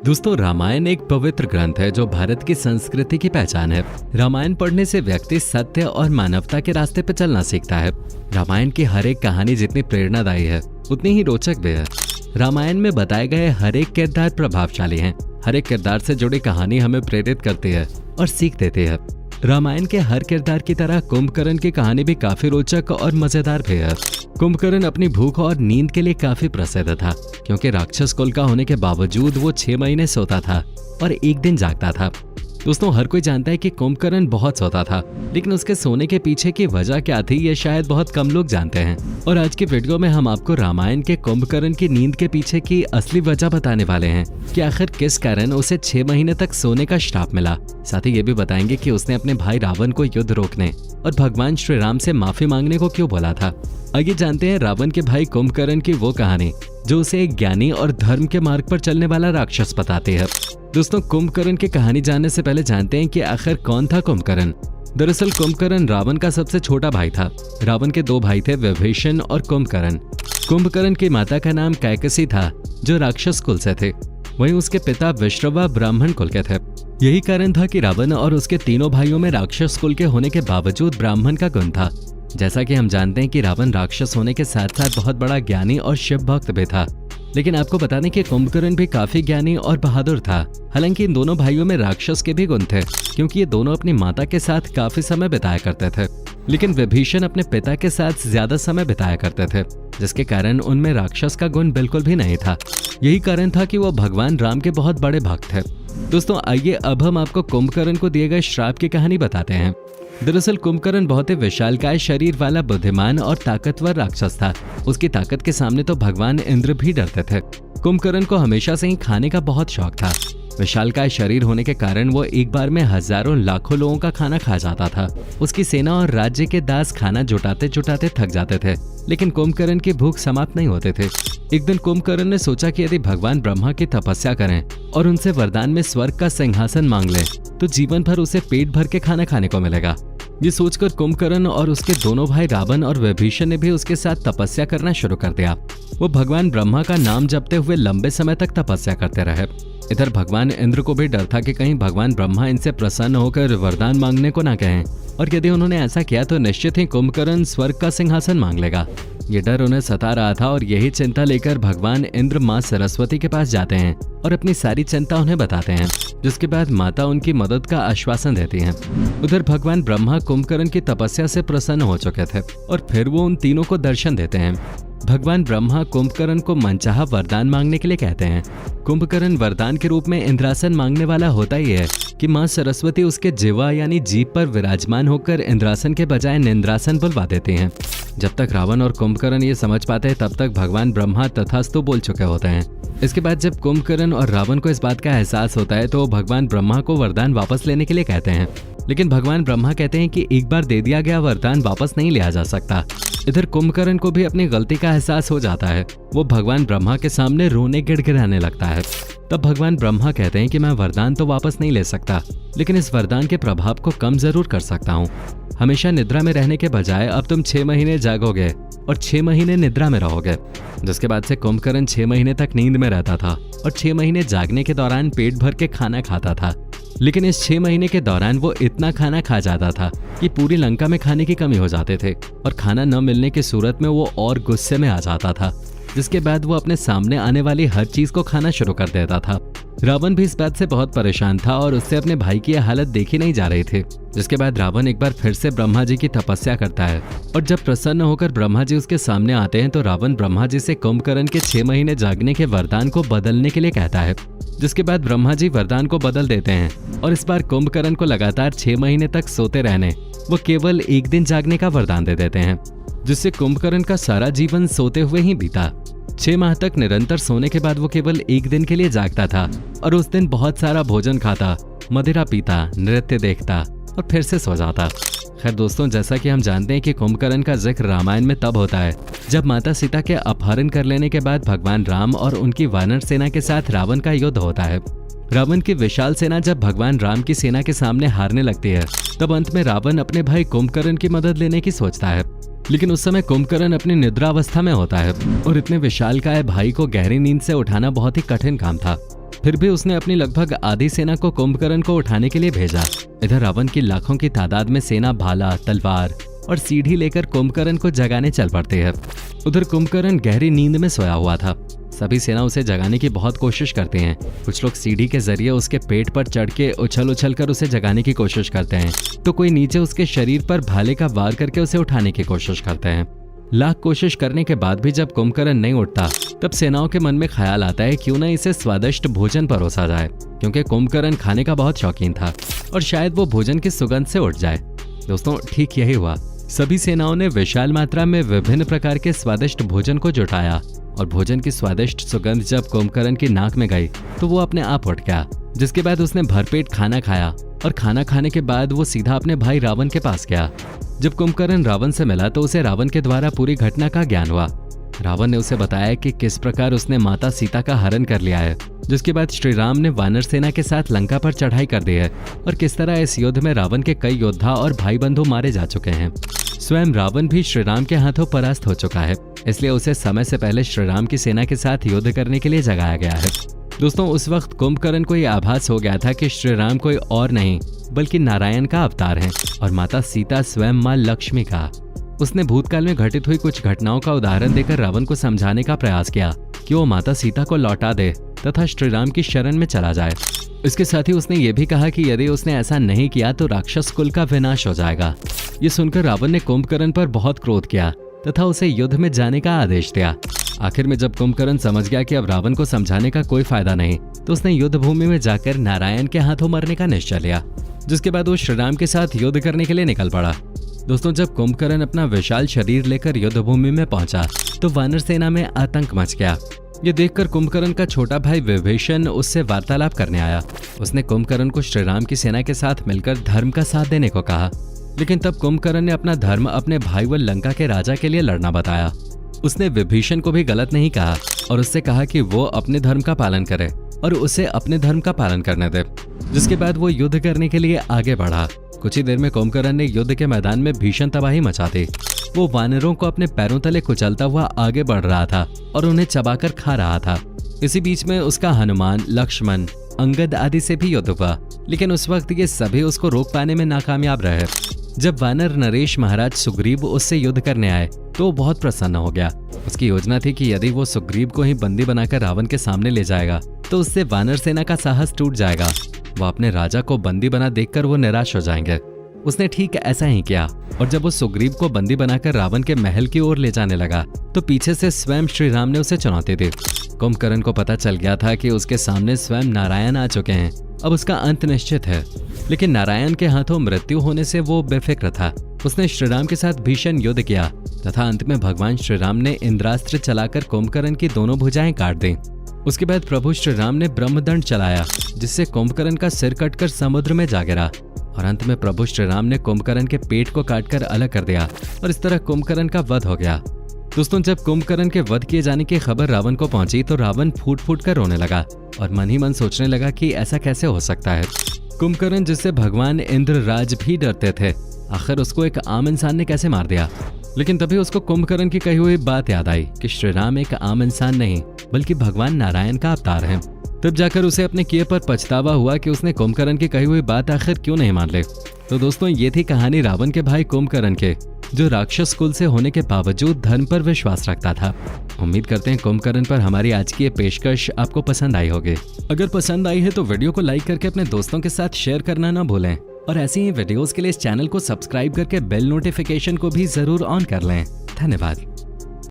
दोस्तों, रामायण एक पवित्र ग्रंथ है जो भारत की संस्कृति की पहचान है। रामायण पढ़ने से व्यक्ति सत्य और मानवता के रास्ते पर चलना सीखता है। रामायण की हर एक कहानी जितनी प्रेरणादायी है उतनी ही रोचक भी है। रामायण में बताए गए हर एक किरदार प्रभावशाली हैं। हर एक किरदार से जुड़ी कहानी हमें प्रेरित करती है और सीख देती है। रामायण के हर किरदार की तरह कुंभकर्ण की कहानी भी काफी रोचक और मजेदार भी है। कुंभकर्ण अपनी भूख और नींद के लिए काफी प्रसिद्ध था, क्योंकि राक्षस कुल का होने के बावजूद वो 6 महीने सोता था और एक दिन जागता था। दोस्तों, हर कोई जानता है कि कुंभकर्ण बहुत सोता था, लेकिन उसके सोने के पीछे की वजह क्या थी ये शायद बहुत कम लोग जानते हैं। और आज की वीडियो में हम आपको रामायण के कुंभकर्ण की नींद के पीछे की असली वजह बताने वाले हैं कि आखिर किस कारण उसे 6 महीने तक सोने का श्राप मिला। साथ ही ये भी बताएंगे कि उसने अपने भाई रावण को युद्ध रोकने और भगवान श्री राम से माफी मांगने को क्यों बोला था। आइए जानते हैं रावण के भाई कुंभकर्ण की वो कहानी जो उसे एक ज्ञानी और धर्म के मार्ग पर चलने वाला राक्षस बताती है। दोस्तों, कुंभकर्ण की कहानी जानने से पहले जानते हैं कि आखिर कौन था कुंभकर्ण। दरअसल कुंभकर्ण रावण का सबसे छोटा भाई था। रावण के 2 भाई थे, विभीषण और कुंभकर्ण। कुंभकर्ण की माता का नाम कैकसी था, जो राक्षस कुल से थे। वहीं उसके पिता विश्रवा ब्राह्मण कुल के थे। यही कारण था कि रावण और उसके तीनों भाइयों में राक्षस कुल के होने के बावजूद ब्राह्मण का गुण था। जैसा कि हम जानते हैं कि रावण राक्षस होने के साथ साथ बहुत बड़ा ज्ञानी और शिव भक्त भी था, लेकिन आपको बता दें कि कुंभकर्ण भी काफी ज्ञानी और बहादुर था। हालांकि इन दोनों भाइयों में राक्षस के भी गुण थे, क्योंकि ये दोनों अपनी माता के साथ काफी समय बिताया करते थे। लेकिन विभीषण अपने पिता के साथ ज्यादा समय बिताया करते थे, जिसके कारण उनमें राक्षस का गुण बिल्कुल भी नहीं था। यही कारण था कि वो भगवान राम के बहुत बड़े भक्त थे। दोस्तों, आइए अब हम आपको कुंभकर्ण को दिए गए श्राप की कहानी बताते हैं। दरअसल कुंभकर्ण बहुत ही विशालकाय शरीर वाला बुद्धिमान और ताकतवर राक्षस था। उसकी ताकत के सामने तो भगवान इंद्र भी डरते थे। कुंभकर्ण को हमेशा से ही खाने का बहुत शौक था। विशालकाय शरीर होने के कारण वो एक बार में हजारों लाखों लोगों का खाना खा जाता था। उसकी सेना और राज्य के दास खाना जुटाते जुटाते थक जाते थे, लेकिन कुंभकर्ण की भूख समाप्त नहीं होते थे। एक दिन कुंभकर्ण ने सोचा कि यदि भगवान ब्रह्मा की तपस्या करें और उनसे वरदान में स्वर्ग का सिंहासन मांग ले तो जीवन भर उसे पेट भर के खाना खाने को मिलेगा। ये सोचकर कुंभकर्ण और उसके दोनों भाई रावण और विभीषण ने भी उसके साथ तपस्या करना शुरू कर दिया। वो भगवान ब्रह्मा का नाम जपते हुए लंबे समय तक तपस्या करते रहे। इधर भगवान इंद्र को भी डर था कि कहीं भगवान ब्रह्मा इनसे प्रसन्न होकर वरदान मांगने को ना कहें, और यदि उन्होंने ऐसा किया तो निश्चित ही कुंभकर्ण स्वर्ग का सिंहासन मांग लेगा। ये डर उन्हें सता रहा था और यही चिंता लेकर भगवान इंद्र माँ सरस्वती के पास जाते हैं और अपनी सारी चिंता उन्हें बताते हैं, जिसके बाद माता उनकी मदद का आश्वासन देती हैं। उधर भगवान ब्रह्मा कुंभकर्ण की तपस्या से प्रसन्न हो चुके थे और फिर वो उन तीनों को दर्शन देते हैं। भगवान ब्रह्मा कुंभकर्ण को मनचाहा वरदान मांगने के लिए कहते हैं। कुंभकर्ण वरदान के रूप में इंद्रासन मांगने वाला होता ही है कि माँ सरस्वती उसके जिह्वा यानी जीभ पर विराजमान होकर इंद्रासन के बजाय निंद्रासन बुलवा देते हैं। जब तक रावण और कुंभकर्ण ये समझ पाते हैं तब तक भगवान ब्रह्मा तथास्तु बोल चुके होते हैं। इसके बाद जब कुंभकर्ण और रावण को इस बात का एहसास होता है तो भगवान ब्रह्मा को वरदान वापस लेने के लिए कहते हैं, लेकिन भगवान ब्रह्मा कहते हैं कि एक बार दे दिया गया वरदान वापस नहीं लिया जा सकता। इधर कुंभकर्ण को भी अपनी गलती का एहसास हो जाता है। वो भगवान ब्रह्मा के सामने रोने गिड़गिड़ाने लगता है। तब भगवान ब्रह्मा कहते हैं कि मैं वरदान तो वापस नहीं ले सकता, लेकिन इस वरदान के प्रभाव को कम जरूर कर सकता हूँ। हमेशा निद्रा में रहने के बजाय अब तुम 6 महीने जागोगे और 6 महीने निद्रा में रहोगे। जिसके बाद से कुंभकर्ण 6 महीने तक नींद में रहता था और 6 महीने जागने के दौरान पेट भर के खाना खाता था। लेकिन इस 6 महीने के दौरान वो इतना खाना खा जाता था कि पूरी लंका में खाने की कमी हो जाते थे और खाना न मिलने की सूरत में वो और गुस्से में आ जाता था, जिसके बाद वो अपने सामने आने वाली हर चीज को खाना शुरू कर देता था। रावण भी इस बात से बहुत परेशान था और उससे अपने भाई की यह हालत देखी नहीं जा रही थी। जिसके बाद रावण एक बार फिर से ब्रह्मा जी की तपस्या करता है और जब प्रसन्न होकर ब्रह्मा जी उसके सामने आते हैं तो रावण ब्रह्मा जी से कुंभकर्ण के 6 महीने जागने के वरदान को बदलने के लिए कहता है। जिसके बाद ब्रह्मा जी वरदान को बदल देते हैं और इस बार कुंभकर्ण को लगातार 6 महीने तक सोते रहने वो केवल एक दिन जागने का वरदान दे देते हैं, जिससे कुंभकर्ण का सारा जीवन सोते हुए ही बीता। 6 माह तक निरंतर सोने के बाद वो केवल एक दिन के लिए जागता था और उस दिन बहुत सारा भोजन खाता, मदिरा पीता, नृत्य देखता और फिर से सो जाता। खैर दोस्तों, जैसा कि हम जानते हैं कि कुंभकर्ण का जिक्र रामायण में तब होता है जब माता सीता के अपहरण कर लेने के बाद भगवान राम और उनकी वानर सेना के साथ रावण का युद्ध होता है। रावण की विशाल सेना जब भगवान राम की सेना के सामने हारने लगती है तब अंत में रावण अपने भाई कुंभकर्ण की मदद लेने की सोचता है, लेकिन उस समय कुंभकर्ण अपनी निद्रावस्था में होता है और इतने विशालकाय भाई को गहरी नींद से उठाना बहुत ही कठिन काम था। फिर भी उसने अपनी लगभग आधी सेना को कुंभकर्ण को उठाने के लिए भेजा। इधर रावण की लाखों की तादाद में सेना भाला, तलवार और सीढ़ी लेकर कुंभकर्ण को जगाने चल पड़ती है। उधर कुंभकर्ण गहरी नींद में सोया हुआ था। सभी सेना उसे जगाने की बहुत कोशिश करते हैं। कुछ लोग सीढ़ी के जरिए उसके पेट पर चढ़ के उछल उछल कर उसे जगाने की कोशिश करते हैं, तो कोई नीचे उसके शरीर पर भाले का वार करके उसे उठाने की कोशिश करते हैं। लाख कोशिश करने के बाद भी जब कुंभकर्ण नहीं उठता, तब सेनाओं के मन में ख्याल आता है क्यों न इसे स्वादिष्ट भोजन परोसा जाए, क्योंकि कुंभकर्ण खाने का बहुत शौकीन था और शायद वो भोजन की सुगंध से उठ जाए। दोस्तों, ठीक यही हुआ। सभी सेनाओं ने विशाल मात्रा में विभिन्न प्रकार के स्वादिष्ट भोजन को जुटाया और भोजन की स्वादिष्ट सुगंध जब कुंभकर्ण की नाक में गई तो वो अपने आप उठ गया। जिसके बाद उसने भरपेट खाना खाया और खाना खाने के बाद वो सीधा अपने भाई रावण के पास गया। जब कुंभकर्ण रावण से मिला तो उसे रावण के द्वारा पूरी घटना का ज्ञान हुआ। रावण ने उसे बताया कि किस प्रकार उसने माता सीता का हरण कर लिया है, जिसके बाद श्री राम ने वानर सेना के साथ लंका पर चढ़ाई कर दी है और किस तरह इस युद्ध में रावण के कई योद्धा और भाई बंधु मारे जा चुके हैं। स्वयं रावण भी श्री राम के हाथों परास्त हो चुका है, इसलिए उसे समय से पहले श्री राम की सेना के साथ युद्ध करने के लिए जगाया गया है। दोस्तों, उस वक्त कुंभकर्ण को यह आभास हो गया था कि श्री राम कोई और नहीं बल्कि नारायण का अवतार है और माता सीता स्वयं मां लक्ष्मी का। उसने भूतकाल में घटित हुई कुछ घटनाओं का उदाहरण देकर रावण को समझाने का प्रयास किया कि वो माता सीता को लौटा दे तथा श्री राम की शरण में चला जाए। इसके साथ ही उसने ये भी कहा कि यदि उसने ऐसा नहीं किया तो राक्षस कुल का विनाश हो जाएगा। ये सुनकर रावण ने कुंभकर्ण पर बहुत क्रोध किया तथा उसे युद्ध में जाने का आदेश दिया। आखिर में जब कुंभकर्ण समझ गया कि अब रावण को समझाने का कोई फायदा नहीं, तो उसने युद्ध भूमि में जाकर नारायण के हाथों मरने का निश्चय लिया। जिसके बाद वो श्री राम के साथ युद्ध करने के लिए निकल पड़ा। दोस्तों, जब कुंभकर्ण अपना विशाल शरीर लेकर युद्ध भूमि में पहुंचा तो वानर सेना में आतंक मच गया। ये देखकर कुंभकर्ण का छोटा भाई विभीषण उससे वार्तालाप करने आया। उसने कुंभकर्ण को श्री राम की सेना के साथ मिलकर धर्म का साथ देने को कहा, लेकिन तब कुंभकर्ण ने अपना धर्म अपने भाई व लंका के राजा के लिए लड़ना बताया। उसने विभीषण को भी गलत नहीं कहा और उससे कहा कि वो अपने धर्म का पालन करे और उसे अपने धर्म का पालन करने दे। जिसके बाद वो युद्ध करने के लिए आगे बढ़ा। कुछ ही देर में कुंभकर्ण ने युद्ध के मैदान में भीषण तबाही मचा दी। वो वानरों को अपने पैरों तले कुचलता हुआ आगे बढ़ रहा था और उन्हें चबाकर खा रहा था। इसी बीच में उसका हनुमान, लक्ष्मण, अंगद आदि से भी युद्ध हुआ, लेकिन उस वक्त ये सभी उसको रोक पाने में नाकामयाब रहे। जब वानर नरेश महाराज सुग्रीव उससे युद्ध करने आए तो वो बहुत प्रसन्न हो गया। उसकी योजना थी कि यदि वो सुग्रीव को ही बंदी बनाकर रावण के सामने ले जाएगा तो उससे वानर सेना का साहस टूट जाएगा। वो अपने राजा को बंदी बना देखकर वो निराश हो जाएंगे। उसने ठीक ऐसा ही किया और जब वो सुग्रीव को बंदी बनाकर रावण के महल की ओर ले जाने लगा तो पीछे से स्वयं श्री राम ने उसे चुनौती दी। कुंभकर्ण को पता चल गया था कि उसके सामने स्वयं नारायण आ चुके हैं। अब उसका अंत निश्चित है, लेकिन नारायण के हाथों मृत्यु होने से वो बेफिक्र था। उसने श्री राम के साथ भीषण युद्ध किया तथा अंत में भगवान श्री राम ने इंद्रास्त्र चलाकर कुंभकर्ण की दोनों भुजाएं काट दी। उसके बाद प्रभु श्री राम ने ब्रह्मदंड चलाया, जिससे कुंभकर्ण का सिर कटकर समुद्र में जा गिरा और अंत में प्रभु श्री राम ने कुंभकर्ण के पेट को काटकर अलग कर दिया और इस तरह कुंभकर्ण का वध हो गया। दोस्तों, जब कुंभकर्ण के वध किए जाने की खबर रावण को पहुंची तो रावण फूट फूट कर रोने लगा और मन ही मन सोचने लगा कि ऐसा कैसे हो सकता है। कुंभकर्ण, जिससे भगवान इंद्रराज भी डरते थे, आखिर उसको एक आम इंसान ने कैसे मार दिया। लेकिन तभी उसको कुंभकर्ण की कही हुई बात याद आई कि श्री राम एक आम इंसान नहीं बल्कि भगवान नारायण का अवतार है। तब जाकर उसे अपने किए पर पछतावा हुआ कि उसने कुंभकर्ण की कही हुई बात आखिर क्यों नहीं मान ली। तो दोस्तों, ये थी कहानी रावण के भाई कुंभकर्ण के, जो राक्षस कुल से होने के बावजूद धर्म पर विश्वास रखता था। उम्मीद करते हैं कुंभकर्ण पर हमारी आज की ये पेशकश आपको पसंद आई होगी। अगर पसंद आई है तो वीडियो को लाइक करके अपने दोस्तों के साथ शेयर करना ना भूलें और ऐसी ही वीडियोस के लिए इस चैनल को सब्सक्राइब करके बेल नोटिफिकेशन को भी जरूर ऑन कर लें। धन्यवाद।